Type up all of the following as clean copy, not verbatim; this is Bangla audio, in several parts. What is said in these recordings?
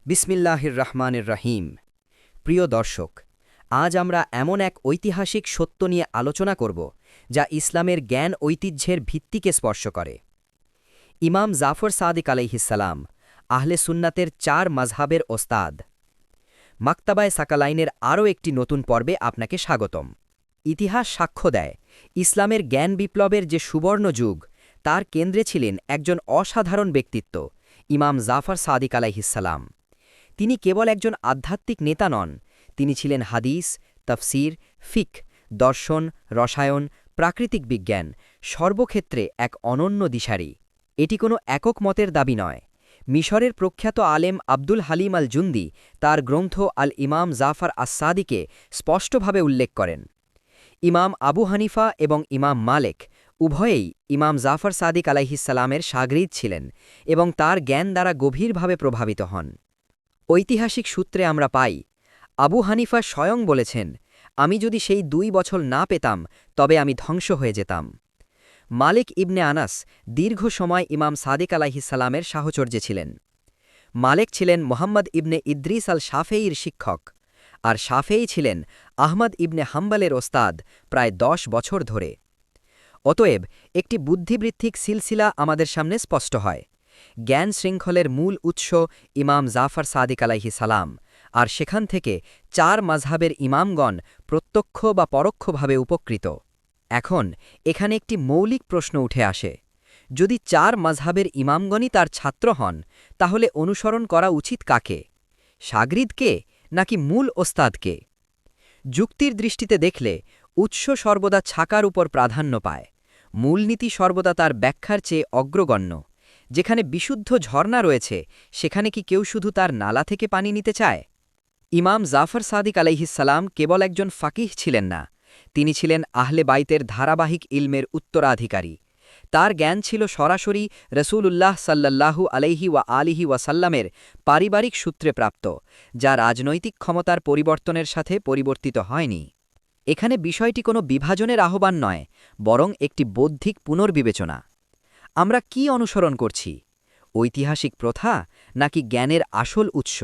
বিসমিল্লাহির রহমানির রহিম। প্রিয় দর্শক, আজ আমরা এমন এক ঐতিহাসিক সত্য নিয়ে আলোচনা করব যা ইসলামের জ্ঞান ঐতিহ্যের ভিত্তিকে স্পর্শ করে। ইমাম জাফর সাদিক আলাইহিসসালাম আহলে সুন্নাতের ৪ মাযহাবের ওস্তাদ। মাকতাবায়ে সাকালাইনের আরও একটি নতুন পর্বে আপনাকে স্বাগতম। ইতিহাস সাক্ষ্য দেয়, ইসলামের জ্ঞান বিপ্লবের যে সুবর্ণ যুগ, তার কেন্দ্রে ছিলেন একজন অসাধারণ ব্যক্তিত্ব, ইমাম জাফর সাদিক আলাইহিসসালাম। তিনি কেবল একজন আধ্যাত্মিক নেতা নন, তিনি ছিলেন হাদিস, তাফসির, ফিকহ, দর্শন, রসায়ন, প্রাকৃতিক বিজ্ঞান সর্বক্ষেত্রে এক অনন্য দিশারি। এটি কোনো একক মতের দাবি নয়। মিশরের প্রখ্যাত আলেম আব্দুল হালিম আল জুন্দি তার গ্রন্থ আল ইমাম জাফর আস-সাদিকে স্পষ্টভাবে উল্লেখ করেন। ইমাম আবু হানিফা এবং ইমাম মালেক উভয়েই ইমাম জাফর সাদিক আলাইহিসসালামের শাগরিদ ছিলেন এবং তার জ্ঞান দ্বারা গভীরভাবে প্রভাবিত হন। ঐতিহাসিক সূত্রে আমরা পাই, আবু হানিফা স্বয়ং বলেছেন, আমি যদি সেই ২ বছর না পেতাম তবে আমি ধ্বংস হয়ে যেতাম। মালিক ইবনে আনাস দীর্ঘ সময় ইমাম সাদিক আলাইহিসসালামের সাহচর্যে ছিলেন। মালেক ছিলেন মোহাম্মদ ইবনে ইদ্রিস আল শাফেয়ীর শিক্ষক, আর শাফেয়ী ছিলেন আহমদ ইবনে হাম্বালের ওস্তাদ প্রায় ১০ বছর ধরে। অতএব একটি বুদ্ধিবৃত্তিক সিলসিলা আমাদের সামনে স্পষ্ট হয়। জ্ঞান শৃঙ্খলের মূল উৎস ইমাম জাফর সাদিক আলাইহিসসালাম, আর সেখান থেকে ৪ মাযহাবের ইমামগণ প্রত্যক্ষ বা পরোক্ষভাবে উপকৃত। এখন এখানে একটি মৌলিক প্রশ্ন উঠে আসে, যদি ৪ মাযহাবের ইমামগণই তার ছাত্র হন, তাহলে অনুসরণ করা উচিত কাকে? শাগরিদকে নাকি মূল ওস্তাদকে? যুক্তির দৃষ্টিতে দেখলে উৎস সর্বদা ছাকার উপর প্রাধান্য পায়, মূলনীতি সর্বদা তার ব্যাখ্যার চেয়ে অগ্রগণ্য। যেখানে বিশুদ্ধ ঝর্ণা রয়েছে, সেখানে কি কেউ শুধু তার নালা থেকে পানি নিতে চায়? ইমাম জাফর সাদিক আলাইহিসসালাম কেবল একজন ফাকিহ ছিলেন না, তিনি ছিলেন আহলে বাইতের ধারাবাহিক ইলমের উত্তরাধিকারী। তার জ্ঞান ছিল সরাসরি রসূলুল্লাহ সাল্লাল্লাহু আলাইহি ওয়া আলিহি ওয়াসাল্লামের পারিবারিক সূত্রে প্রাপ্ত, যা রাজনৈতিক ক্ষমতার পরিবর্তনের সাথে পরিবর্তিত হয়নি। এখানে বিষয়টি কোনো বিভাজনের আহ্বান নয়, বরং একটি বৌদ্ধিক পুনর্বিবেচনা। আমরা কি অনুসরণ করছি? ঐতিহাসিক প্রথা নাকি জ্ঞানের আসল উৎস?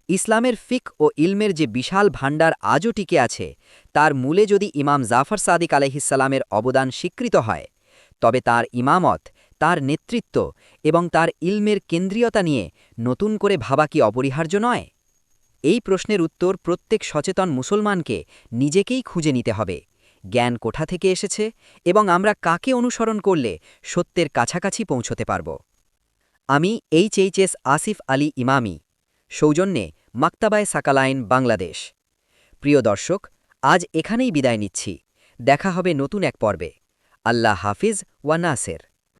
ইসলামের ফিকহ ও ইলমের যে বিশাল ভাণ্ডার আজও টিকে আছে, তার মূলে যদি ইমাম জাফর সাদিক আলাইহিসসালামের অবদান স্বীকৃত হয়, তবে তার ইমামত, তার নেতৃত্ব এবং তার ইলমের কেন্দ্রীয়তা নিয়ে নতুন করে ভাবা কি অপরিহার্য নয়? এই প্রশ্নের উত্তর প্রত্যেক সচেতন মুসলমানকে নিজেকেই খুঁজে নিতে হবে। জ্ঞান কোথা থেকে এসেছে এবং আমরা কাকে অনুসরণ করলে সত্যের কাছাকাছি পৌঁছতে পারব? আমি এইচএইচএস আসিফ আলী ইমামি, সৌজন্যে মাকতাবায়ে সাকালাইন, বাংলাদেশ। প্রিয় দর্শক, আজ এখানেই বিদায় নিচ্ছি। দেখা হবে নতুন এক পর্বে। আল্লাহ হাফিজ ওয়া নাসের।